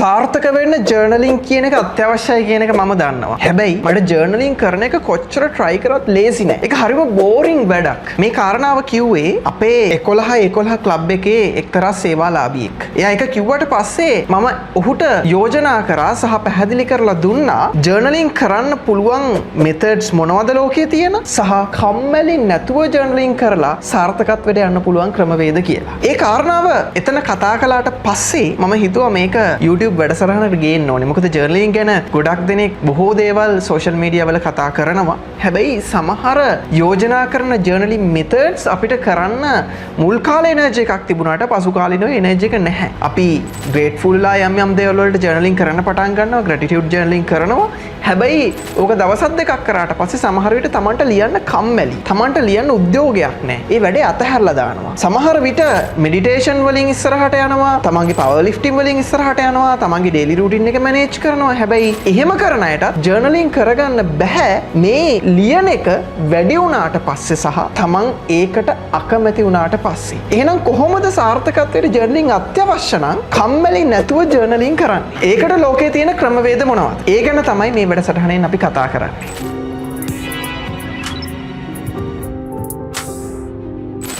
සාර්ථක වෙන්න ජර්නලින් කියන එක අත්‍යවශ්‍යයි කියන එක මම දන්නවා. හැබැයි මට ජර්නලින් කරන එක කොච්චර try කරත් ලේසි නෑ. ඒක හරිම බෝරින් වැඩක්. මේ කාරණාව කිව්වේ අපේ 11 ක්ලබ් එකේ එක්තරා සේවාලාභියෙක්. එයා ඒක කිව්වට පස්සේ මම ඔහුට යෝජනා කරා සහ පැහැදිලි කරලා දුන්නා ජර්නලින් කරන්න පුළුවන් මෙතඩ්ස් මොනවද ලෝකයේ තියෙන සහ කම්මැලි නැතුව ජර්නලින් කරලා සාර්ථකත්වයට යන්න පුළුවන් ක්‍රමවේද කියලා. ඒ කාරණාව එතන කතා කළාට පස්සේ මම හිතුවා මේක YouTube වැඩසටහනකට ගේන්න ඕනේ. මොකද ජර්නලින් ගැන ගොඩක් දෙනෙක් බොහෝ දේවල් සෝෂල් මීඩියා වල කතා කරනවා. හැබැයි සමහර යෝජනා කරන ජර්නලින් මෙතඩ්ස් අපිට කරන්න මුල් කාලේ එනර්ජි එකක් තිබුණාට පසු කාලිනව එනර්ජි එක නැහැ. අපි ග්‍රේට්ෆුල් ලා යම් දේවල් වලට ජර්නලින් කරන්න පටන් ගන්නවා, ග්‍රැටිටියුඩ් ජර්නලින් කරනවා. හැබැයි ඕක දවස් දෙකක් කරාට පස්සේ සමහර විට Tamanට ලියන්න කම්මැලි. Tamanට ලියන්න උද්‍යෝගයක් නැහැ. ඒ වැඩේ අතහැරලා දානවා. සමහර විට මෙඩිටේෂන් වලින් ඉස්සරහට යනවා, තමන්ගේ පවර් ලිෆ්ටින් වලින් ඉස්සරහට යනවා, තමන්ගේ ඩේලි රූටින් එක මැනේජ් කරනවා. හැබැයි එහෙම කරන අයට ජර්නලින් කරගන්න බෑ මේ ලියන එක වැඩි වුණාට පස්සේ සහ තමන් ඒකට අකමැති වුණාට පස්සේ. එහෙනම් කොහොමද සාර්ථකත්වයට ජර්නලින් අත්‍යවශ්‍ය නම් කම්මැලි නැතුව ජර්නලින් කරන්නේ? ඒකට ලෝකේ තියෙන ක්‍රමවේද මොනවද? ඒ ගැන තමයි මේ වැඩසටහනෙන් අපි කතා කරන්නේ.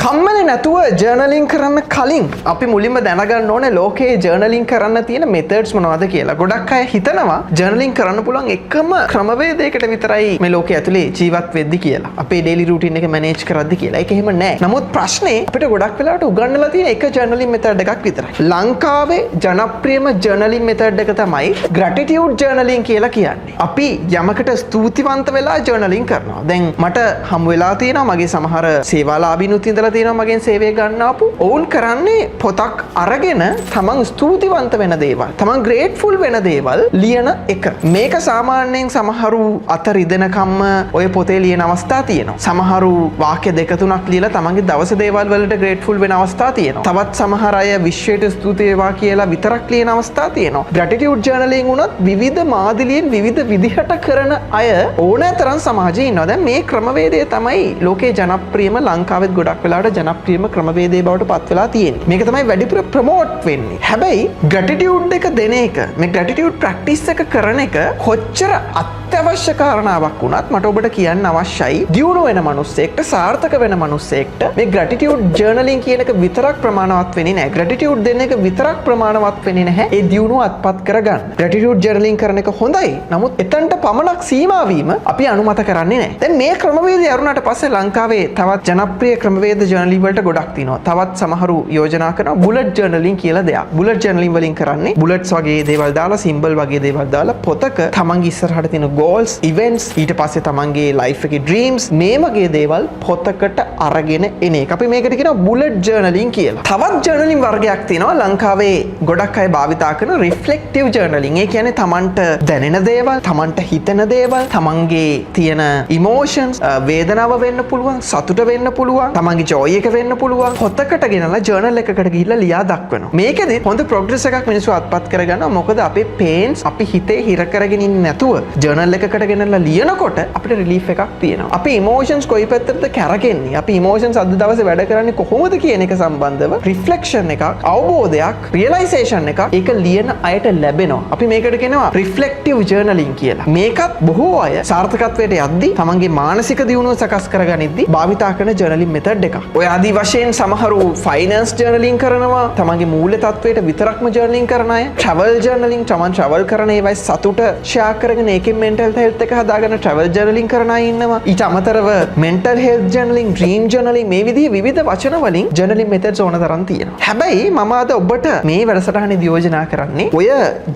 කම්මැලි නැතුව ජර්නලින් කරන්න කලින් අපි මුලින්ම දැනගන්න ඕනේ ලෝකයේ ජර්නලින් කරන්න තියෙන මෙතඩ්ස් මොනවද කියලා. ගොඩක් අය හිතනවා ජර්නලින් කරන්න පුළුවන් එකම ක්‍රමවේදයකට විතරයි මේ ලෝකයේ ඇතුලේ ජීවත් වෙද්දි කියලා. අපේ ඩේලි රූටින් එක මැනේජ් කරද්දි කියලා. ඒක එහෙම නෑ. නමුත් ප්‍රශ්නේ අපිට ගොඩක් වෙලාවට උගන්වලා තියෙන එක ජර්නලින් මෙතඩ් එකක් විතරයි. ලංකාවේ ජනප්‍රියම ජර්නලින් මෙතඩ් එක තමයි ග්‍රැටිටියුඩ් ජර්නලින් කියලා කියන්නේ. අපි යමකට ස්තුතිවන්ත වෙලා ජර්නලින් කරනවා. දැන් මට හම් වෙලා තියෙනවා මගේ සමහර සේවාලාභීනුත් ඉඳලා තියෙනවා මගෙන් සේවය ගන්න ආපු. ඔවුන් කරන්නේ පොතක් අරගෙන තමන් ස්තුතිවන්ත වෙන දේවල්, තමන් ග්‍රේට්ෆුල් වෙන දේවල් ලියන එක. මේක සාමාන්‍යයෙන් සමහරු අත රිදෙනකම්ම ඔය පොතේ ලියන අවස්ථා තියෙනවා. සමහරු වාක්‍ය දෙක තුනක් ලියලා තමන්ගේ දවස දේවල් වලට ග්‍රේට්ෆුල් වෙන අවස්ථා තියෙනවා. තවත් සමහර අය විශ්වයට ස්තුති වේවා කියලා විතරක් ලියන අවස්ථා තියෙනවා. ග්‍රැටිටියුඩ් ජර්නලින් උනත් විවිධ මාදිලියෙන් විවිධ විදිහට කරන අය ඕනෑතරම් සමාජයේ ඉන්නවා. දැන් මේ ක්‍රමවේදය තමයි ලෝකේ ජනප්‍රියම, ලංකාවෙත් ගොඩක් වෙලාවට ජනප්‍රියම ක්‍රමවේදය බවට පත් වෙලා තියෙන්නේ. මේක තමයි වැඩිපුර ප්‍රොමෝට් වෙන්නේ. හැබැයි ග්‍රැටිටියුඩ් එක දෙන එක, මේ ග්‍රැටිටියුඩ් ප්‍රැක්ටිස් එක කරන එක කොච්චර අත්‍යවශ්‍ය කාරණාවක් වුණත් මට ඔබට කියන්න අවශ්‍යයි දියුණු වෙන මිනිස්සෙක්ට, සාර්ථක වෙන මිනිස්සෙක්ට මේ ග්‍රැටිටියුඩ් ජර්නලින් කියන එක විතරක් ප්‍රමාණවත් වෙන්නේ නැහැ. ග්‍රැටිටියුඩ් දෙන එක විතරක් ප්‍රමාණවත් වෙන්නේ නැහැ. ඒ දියුණුව අත්පත් කරගන්න. ග්‍රැටිටියුඩ් ජර්නලින් කරන එක හොඳයි. නමුත් එතනට පමණක් සීමා වීම අපි අනුමත කරන්නේ නැහැ. දැන් මේ ක්‍රමවේදය අරුණාට පස්සේ ලංකාවේ තවත් ජනප්‍රිය ක්‍රමවේද ජර්නලින් වලට ගොඩක් තියෙනවා. තවත් සමහරු යෝජනා කරනවා බුලට් ජර්නලින් කියලා දෙයක්. බුලට් ජර්නලින් වලින් කරන්නේ බුලට්ස් වගේ දේවල් දාලා, සිම්බල් වගේ දේවල් දාලා පොතක තමන්ගේ ඉස්සරහට තියෙන ගෝල්ස්, ඉවෙන්ට්ස්, ඊට පස්සේ තමන්ගේ ලයිෆ් එකේ ඩ්‍රීම්ස්, මේ වගේ දේවල් පොතකට අරගෙන එන එක. අපි මේකට කියනවා බුලට් ජර්නලින් කියලා. තවත් ජර්නලින් වර්ගයක් තියෙනවා ලංකාවේ ගොඩක් අය භාවිතා කරන රිෆ්ලෙක්ටිව් ජර්නලින්. ඒ කියන්නේ තමන්ට දැනෙන දේවල්, තමන්ට හිතෙන දේවල්, තමන්ගේ තියෙන ඉමෝෂන්ස්, වේදනාව වෙන්න පුළුවන්, සතුට වෙන්න පුළුවන්, තමන්ගේ ජොයි එක වෙන්න පුළුවන්. පොතකට ගෙනලා ජර්නල් එකකට ගිහිල්ලා ලියා දක්වනවා. මේකෙදි හොඳ ප්‍රොග්‍රස් එකක් මිනිස්සු අත්පත් කරගන්නවා. මොකද අපේ පේන්ස් අපි හිතේ හිර කරගෙන ඉන්නේ නැතුව ජර්නල් එකකට ගෙනලා ලියනකොට අපිට රිලීෆ් එකක් තියෙනවා. අපි ඉමෝෂන්ස් කොයි පැත්තටද කැරකෙන්නේ, අපි ඉමෝෂන්ස් අද දවසේ වැඩ කරන්නේ කොහොමද කියන එක සම්බන්ධව රිෆ්ලෙක්ෂන් එකක්, අවබෝධයක්, රියලයිසේෂන් එකක් ඒක ලියන අයට ලැබෙනවා. අපි මේකට කියනවා රිෆ්ලෙක්ටිව් ජර්නලින් කියලා. මේකත් බොහෝ අය සාර්ථකත්වයට යද්දී තමන්ගේ මානසික දියුණුව සකස් කරගනිද්දී භාවිතා කරන ජර්නලින් මෙතඩ් එකක්. ඔය ආදී වශයෙන් සමහරු ෆයිනන්ස් ජර්නලින් කරනවා, තමන්ගේ මූල්‍ය තත්වයට විතරක්ම ජර්නලින් කරන අය. ට්‍රැවල් ජර්නලින්, තමන් ට්‍රැවල් කරන ඒවයි සතුට ෂෙයා කරගෙන ඒකෙන් මෙන්ටල් හෙල්ත් එක හදාගෙන ට්‍රැවල් ජර්නලින් කරන අය ඉන්නවා. ඊට අමතරව මෙන්ටල් හෙල්ත් ජර්නලින්, ඩ්‍රීම් ජර්නලින්, මේ විදිහේ විවිධ වචන වලින් ජර්නලින් මෙතඩ්ස් ඕන තරම් තියෙනවා. හැබැයි මම අද ඔබට මේ වැඩසටහනේදී යෝජනා කරන්නේ ඔය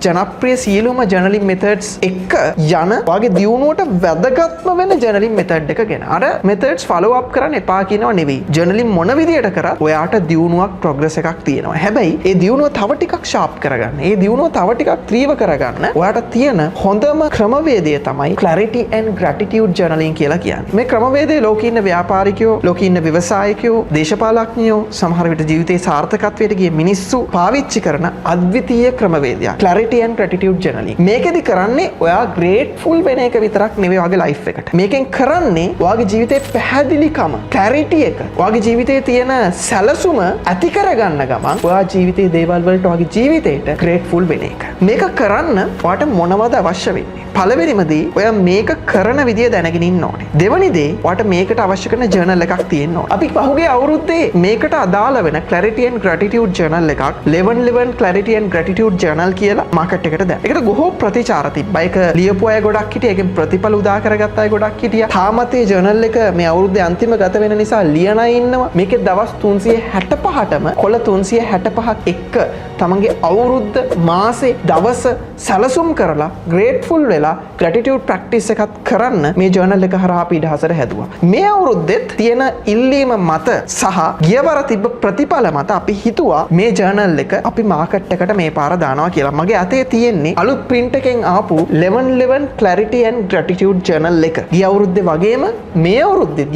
ජනප්‍රිය සියලුම ජර්නලින් මෙතඩ්ස් එක්ක යන ඔයගේ දියුණුවට වැදගත්ම වෙන ජර්නලින් මෙතඩ් එක ගැන. අර මෙතඩ්ස් ෆලෝ අප් කරන්න එපා කියනවා නෙවෙයි. ජර්නලින් මොන විදියට කරත් ඔයාට දියුණුවක්, ප්‍රොග්‍රස් එකක් තියෙනවා. හැබැයි ඒ දියුණුව තව ටිකක් ෂාප් කරගන්න, ඒ දියුණුව තව ටිකක් ත්‍රීව කරගන්න ඔයාට තියෙන හොඳම ක්‍රමවේදය තමයි clarity and gratitude journaling කියලා කියන්නේ. මේ ක්‍රමවේදයේ ලෝකේ ඉන්න ව්‍යාපාරිකයෝ, ලෝකේ ඉන්න ව්‍යවසායකයෝ, දේශපාලඥයෝ, සමහර විට ජීවිතේ සාර්ථකත්වයට ගිය මිනිස්සු පාවිච්චි කරන අද්විතීය ක්‍රමවේදයක්. clarity and gratitude journaling. මේකෙදි කරන්නේ ඔයා grateful වෙන එක විතරක් නෙවෙයි ඔයාගේ life එකට. මේකෙන් කරන්නේ ඔයාගේ ජීවිතේ පැහැදිලිකම, clarity එක, ඔයාගේ ජීවිතේ තියෙන සැලසුම ඇති කරගන්න ගමන් ඔයා ජීවිතේ දේවල් වලට ඔයාගේ ජීවිතේට grateful වෙන එක. මේක කරන්න ඔයාට මොනවද අවශ්‍ය වෙන්නේ? පළවෙනිම දේ ඔයා මේක කරන විදිය දැනගෙන ඉන්න ඕනේ. දෙවෙනි දේ ඔයාට මේකට අවශ්‍ය කරන ජර්නල් එකක් තියෙන්න ඕනේ. අපි පහුගිය අවුරුද්දේ මේකට අදාළ වෙන clarity and gratitude journal එකක් 11 clarity and gratitude journal කියලා මාකට් එකට දැම්මා. ඒකට බොහෝ ප්‍රතිචාර තිබ්බා. ඒක ලියපු අය ගොඩක් හිටියා. ඒකෙන් ප්‍රතිඵල උදා කරගත්ත අය ගොඩක් හිටියා. තාමත් මේ ජර්නල් එක මේ අවුරුද්දේ අන්තිම ගත වෙන නිසා ලියන අය ඉන්නවා. මේකේ දවස් 365ටම කොළ 365ක් එක්ක තමන්ගේ අවුරුද්ද, මාසේ, දවස සැලසුම් කරලා grateful වෙලා gratitude practice එකක් කරන්න මේ ජර්නල් එක හරහා අපි ඉඩහසර හැදුවා. මේ අවුරුද්දෙත් තියෙන ඉල්ලීම මත සහ ගියවර තිබ්බ ප්‍රතිඵල මත අපි හිතුවා මේ ජර්නල් එක අපි මාකට් එකට මේ පාර දානවා කියලා. මගේ අතේ තියෙන්නේ අලුත් print එකෙන් ආපු 11 clarity and gratitude journal එක. ගිය අවුරුද්දේ වගේම මේ අවුරුද්දේ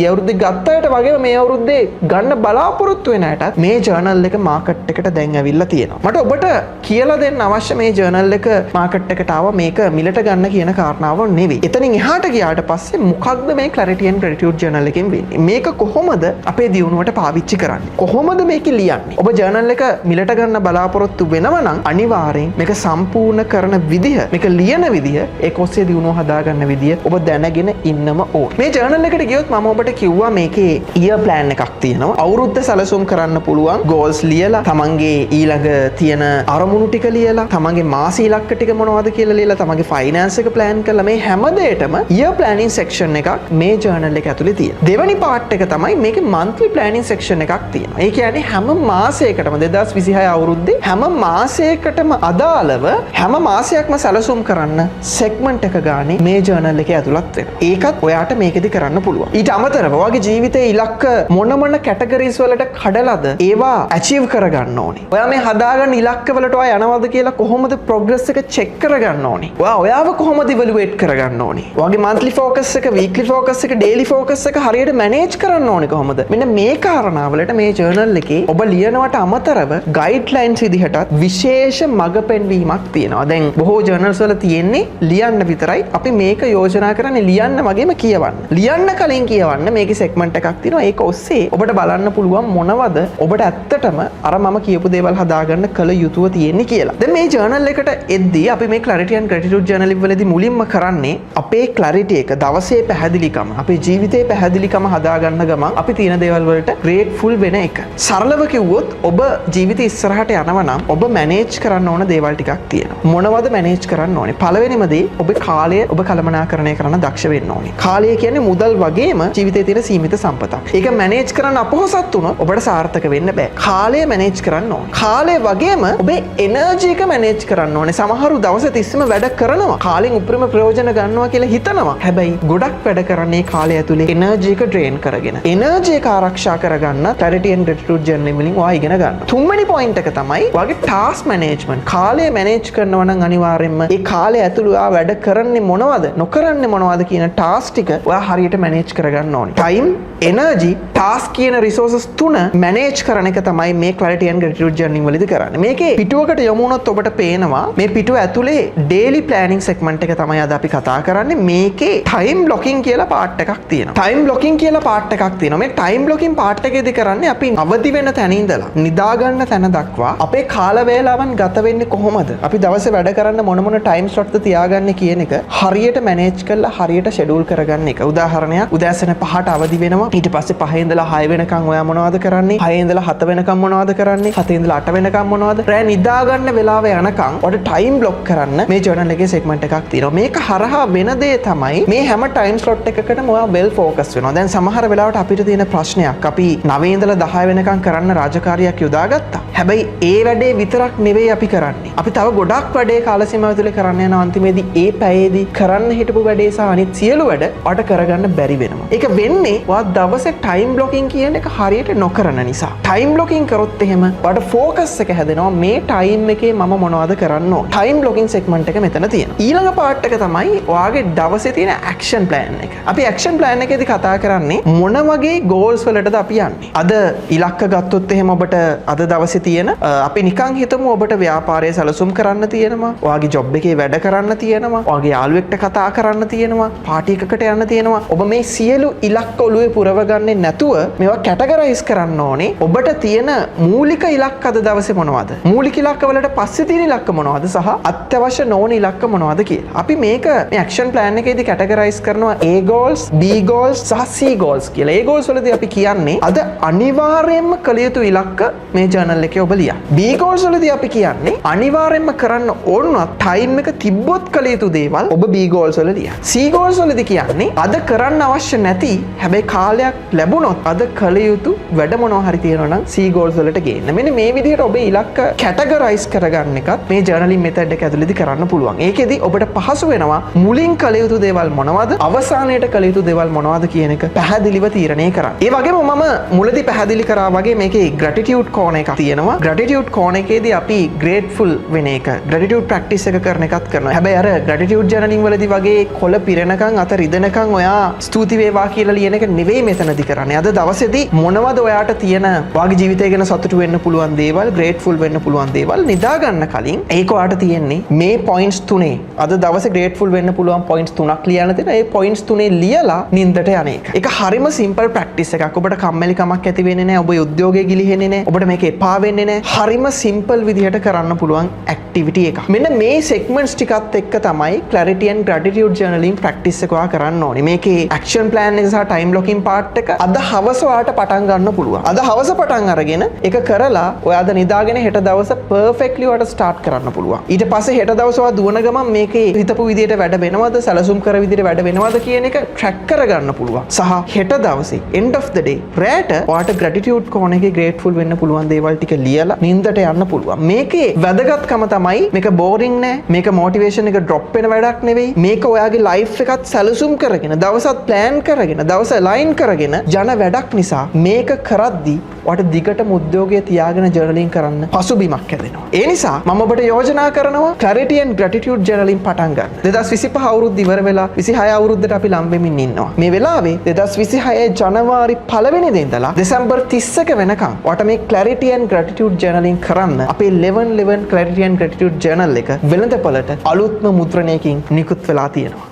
ගත්ත අයට වගේම මේ අවුරුද්දේ ගන්න බලාපොරොත්තු වෙන අයටත් මේ ජර්නල් එක මාකට් එකට දැන් ඇවිල්ලා තියෙනවා. මට ඔබට කියලා දෙන්න අවශ්‍ය මේ ජර්නල් එක මාකට් එකට ආව මේක මිලට ගන්න කියන කාරණාව නෙවෙයි. එතනින් එහාට ගියාට පස්සේ මොකක්ද මේ clarity and gratitude journal එකෙන් වෙන්නේ? මේක කොහොමද අපේ දියුණුවට පාවිච්චි කරන්නේ? කොහොමද මේක ලියන්නේ? ඔබ ජර්නල් එක මිලට ගන්න බලාපොරොත්තු වෙනවා නම් අනිවාර්යෙන් මේක සම්පූර්ණ කරන විදිහ, මේක ලියන විදිහ, ඒක ඔස්සේ දියුණුව හදාගන්න විදිහ ඔබ දැනගෙන ඉන්නම ඕන. මේ ජර්නල් එකට ගියොත් මම ඔබට කිව්වා මේකේ year plan එකක් තියෙනවා. අවුරුද්ද සැලසුම් කරන්න පුළුවන් goals ලියලා, තමන්ගේ ඊළඟ තියෙන අරමුණු ටික ලියලා, තමන්ගේ මාස ඉලක්ක ටික මොනවද කියලා ලියලා, තමන්ගේ finance එක plan කරලා මේ හැම දෙයකටම year planning section එකක් මේ journal එක ඇතුලේ තියෙනවා. දෙවෙනි part එක තමයි මේකේ monthly planning section එකක් තියෙනවා. ඒ කියන්නේ හැම මාසයකටම 2026 අවුරුද්දේ හැම මාසයකටම අදාළව හැම මාසයක්ම සැලසුම් කරන්න segment එක ගානේ මේ journal එකේ ඇතුළත් වෙනවා. ඒකත් ඔයාට මේකෙදි කරන්න පුළුවන්. ඊට අමතරව ඔයාගේ ජීවිතයේ ඉලක්ක මොන categories වලට කඩලාද ඒවා achieve කරගන්න ඕනේ. ඔයා මේ හදාගන්න ඉලක්ක වලට ඔයා යනවද කියලා කොහොමද progress එක check කරගන්න ඕනේ. ඔයාව කොහොමද evaluate කරගන්න ඕනේ. ඔයාගේ monthly focus එක, weekly focus එක, daily focus එක හරියට manage කරන්න ඕනේ කොහොමද? මෙන්න මේ කාරණාවලට මේ journal එකේ ඔබ ලියනවට අමතරව guidelines විදිහටත් විශේෂ මඟ පෙන්වීමක් තියෙනවා. දැන් බොහෝ journals වල තියෙන්නේ ලියන්න විතරයි. අපි මේක යෝජනා කරන්නේ ලියන්න වගේම කියවන්න. ලියන්න කලින් කියවන්න මේකේ segment එකක් තියෙනවා. ඒක ඔස්සේ ඔබට බලන්න පුළුවන් මොනවද ඔබට ඇත්තටම අර මම කියපු දේවල් හදාගන්න කල යුතුව තියෙන්නේ කියලා. දැන් මේ journal එකට එද්දී අපි මේ clarity and gratitude journal වලදී මුලින්ම කරන්නේ අපේ clarity එක, දවසේ පැහැදිලිකම, අපේ ජීවිතයේ පැහැදිලිකම හදාගන්න ගමන් අපි තියෙන දේවල් වලට grateful වෙන එක. සරලව කිව්වොත් ඔබ ජීවිතේ ඉස්සරහට යනවා නම් ඔබ manage කරන්න ඕන දේවල් ටිකක් තියෙනවා. මොනවද manage කරන්න ඕනේ? පළවෙනිම දේ ඔබේ කාලය ඔබ කළමනාකරණය කරන්න දක්ෂ වෙන්න ඕනේ. කාලය කියන්නේ මුදල් වගේම ජීවිතයේ තියෙන සීමිත සම්පතක්. ඒක manage කරන්න අපොහසත් වුණොත් ඔබට සාර්ථක වෙන්න බෑ. කාලය manage කරන්න ඕනේ. කාලය වගේම ඔබේ energy එක manage කරන්න ඕනේ. සමහරු දවස් 30ම වැඩ කරනවා. කාලෙන් උපරිම ප්‍රයෝජන ගන්නවා කියලා හිතනවා. හැබැයි ගොඩක් වැඩ කරන්නේ කාලය ඇතුලේ energy එක drain කරගෙන. energy එක ආරක්ෂා කරගන්න clarity and gratitude journal වලින් ඔයා ඉගෙන ගන්න. තුන්වෙනි point එක තමයි ඔයාගේ task management. කාලය manage කරනවා නම් අනිවාර්යයෙන්ම ඒ කාලය ඇතුළේ ඔයා වැඩ කරන්නේ මොනවද, නොකරන්නේ මොනවද කියන task ටික ඔයා හරියට manage කරගන්න ඕනේ. time, energy, task කියන resources තුන manage කරන එක තමයි මේ clarity and gratitude journal වලදී කරන්නේ. මේකේ පිටුවකට යමු වුණොත් ඔබට පේනවා මේ පිටුව ඇතුලේ daily planning segment එක තමයි අද අපි කතා කරන්නේ. මේකේ time blocking කියලා part එකක් තියෙනවා. time blocking කියලා part එකක් තියෙනවා. මේ time blocking part එකේදී කරන්නේ අපි අවදි වෙන තැන ඉඳලා නිදා ගන්න තැන දක්වා අපේ කාල වේලාවන් ගත වෙන්නේ කොහොමද? අපි දවසේ වැඩ කරන්න මොන time slot තියාගන්නේ කියන එක හරියට manage කරලා හරියට schedule කරගන්න එක. උදාහරණයක්, උදෑසන 5ට අවදි වෙනවා. ඊට පස්සේ 5 ඉඳලා 6 වෙනකන් ඔයා මොනවද කරන්නේ? 6 ඉඳලා 7 වෙනකන් මොනවද කරන්නේ? 7 ඉඳලා 8 වෙනකන් මොනවද? රෑ නිදා ගන්න වෙලාව යනකම් ඔයාලට time block කරන්න මේ journal එකේ segment එකක් තියෙනවා. මේක හරහා වෙන දේ තමයි මේ හැම time slot එකකටම ඔයා well focus වෙනවා. දැන් සමහර වෙලාවට අපිට තියෙන ප්‍රශ්නයක්, අපි 9 ඉඳලා 10 වෙනකන් කරන්න රාජකාරියක් යොදාගත්තා. හැබැයි ඒ වැඩේ විතරක් නෙවෙයි අපි කරන්නේ. අපි තව ගොඩක් වැඩේ කාල සීමාව තුළ කරන්න යන අන්තිමේදී ඒ පැයේදී කරන්න හිටපු වැඩේ සහ අනිත් සියලු වැඩ ඔයාලට කරගන්න බැරි වෙනවා. ඒක වෙන්නේ ඔයා දවසේ time blocking කියන එක හරියට නොකරන නිසා. time blocking කරොත් එහෙම ඔයාලට focus එක හැදෙනවා. මේ time එකේ මම මොනවද කරන්න ඕන. time blocking segment එක මෙතන තියෙනවා. ඊළඟ part එක තමයි තමයි ඔයාගේ දවසේ තියෙන ඇක්ෂන් ප්ලෑන් එක. අපි ඇක්ෂන් ප්ලෑන් එකේදී කතා කරන්නේ මොන වගේ ගෝල්ස් වලටද අපි යන්නේ. අද ඉලක්ක ගත්තොත් එහෙම ඔබට අද දවසේ තියෙන අපි නිකන් හිතමු ඔබට ව්‍යාපාරයේ සැලසුම් කරන්න තියෙනවා. ඔයාගේ ජොබ් එකේ වැඩ කරන්න තියෙනවා. ඔයාගේ යාළුවෙක්ට කතා කරන්න තියෙනවා. පාටි එකකට යන්න තියෙනවා. ඔබ මේ සියලු ඉලක්ක ඔළුවේ පුරව ගන්නේ නැතුව මේවා කැටගරයිස් කරන්න ඕනේ. ඔබට තියෙන මූලික ඉලක්ක අද දවසේ මොනවද? මූලික ඉලක්ක වලට පස්සේ තියෙන ඉලක්ක මොනවද සහ අත්‍යවශ්‍ය නොවන ඉලක්ක මොනවද කියලා. අපි මේක මේ ඇක්ෂන් ප්ලෑන් එකේදී කැටගරයිස් කරනවා A goals, B goals සහ C goals කියලා. A goals වලදී අපි කියන්නේ අද අනිවාර්යයෙන්ම කළ යුතු ඉලක්ක මේ ජර්නල් එකේ ඔබ ලියන්න. B goals වලදී අපි කියන්නේ අනිවාර්යයෙන්ම කරන්න ඕන ටයිම් එක තිබ්බොත් කළ යුතු දේවල් ඔබ B goals වල ලියන්න. C goals වලදී කියන්නේ අද කරන්න අවශ්‍ය නැති හැබැයි කාලයක් ලැබුණොත් අද කළ යුතු වැඩ මොනවා හරි තියෙනවා නම් C goals වලට ගේන්න. මෙන්න මේ විදිහට ඔබේ ඉලක්ක කැටගරයිස් කරගන්න එකත් මේ ජර්නලින් මෙතඩ් එක ඇතුළතදී කරන්න පුළුවන්. ඒකෙදි ඔබට පහසු වෙනවා මුලින් කළ යුතු දේවල් මොනවද අවසානයේට කළ යුතු දේවල් මොනවද කියන එක පැහැදිලිව තීරණය කරන්න. ඒ වගේම මම මුලදී පැහැදිලි කරා වගේ මේකේ gratitude corner එකක් තියෙනවා. gratitude corner එකේදී අපි grateful වෙන එක gratitude practice එක කරන එකත් කරනවා. හැබැයි අර gratitude journaling වලදී වගේ කොළ පිරෙනකන් අත රිදෙනකන් ඔයා ස්තුති වේවා කියලා ලියන එක නෙවෙයි මෙතනදී කරන්නේ. අද දවසේදී මොනවද ඔයාට තියෙන ඔයාගේ ජීවිතය ගැන සතුටු වෙන්න පුළුවන් දේවල් grateful වෙන්න පුළුවන් දේවල් නිදා ගන්න කලින් ඒක ඔයාට තියෙන්නේ මේ points තුනේ අද දවසේ grateful වෙන්න පුළුවන් points තුනක් ලියන්න දෙන. ඒ points තුනේ ලියලා නින්දට යන එක. ඒක හරිම simple practice එකක්. ඔබට කම්මැලිකමක් ඇති වෙන්නේ නැහැ. ඔබ උද්‍යෝගයේ ගිලිහෙන්නේ නැහැ. ඔබට මේක එපා වෙන්නේ නැහැ. හරිම simple විදිහට කරන්න පුළුවන් activity එකක්. මෙන්න මේ segments ටිකත් එක්ක තමයි clarity and gratitude journaling practice එක ඔයා කරන්න ඕනේ. මේකේ action plan එක සහ time blocking part එක අද හවස ඔයාට පටන් ගන්න පුළුවන්. අද හවස පටන් අරගෙන ඒක කරලා ඔයාද නිදාගෙන හෙට දවස perfectly ඔයාට start කරන්න පුළුවන්. ඊට පස්සේ හෙට දවස ඔයා දුවන ගමන් මේකේ හිතපු විදිහට වැඩ වෙනවද සැලසුම් කර විදිහට වැඩ වෙනවද කියන එක track කරගන්න පුළුවන්. සහ හෙට දවසේ end of the day රැට ඔයාට gratitude corner එකේ grateful වෙන්න පුළුවන් දේවල් ටික ලියලා නින්දට යන්න පුළුවන්. මේකේ වැදගත්කම තමයි මේක boring නෑ. මේක motivation එක drop වෙන වැඩක් නෙවෙයි. මේක ඔයාගේ life එකත් සැලසුම් කරගෙන දවසත් plan කරගෙන දවස align කරගෙන යන වැඩක් නිසා මේක කරද්දී ඔයාට දිගටම උද්‍යෝගය තියාගෙන journaling කරන්න පසුබිමක් හැදෙනවා. ඒ නිසා මම ඔබට යෝජනා කරනවා clarity and gratitude journaling පටන් ගන්න. 2025 අවුරුද්ද ඉවර වෙලා 26 අවුරුද්දට අපි ලම් වෙමින් ඉන්නවා. මේ වෙලාවේ 2026 ජනවාරි 1 වෙනිදා ඉඳලා දෙසැම්බර් 30 වෙනකම් ඔයාට මේ clarity and gratitude journaling කරන්න අපේ 11 clarity and gratitude journal එක වෙළඳපළට අලුත්ම මුද්‍රණයකින් නිකුත් වෙලා තියෙනවා.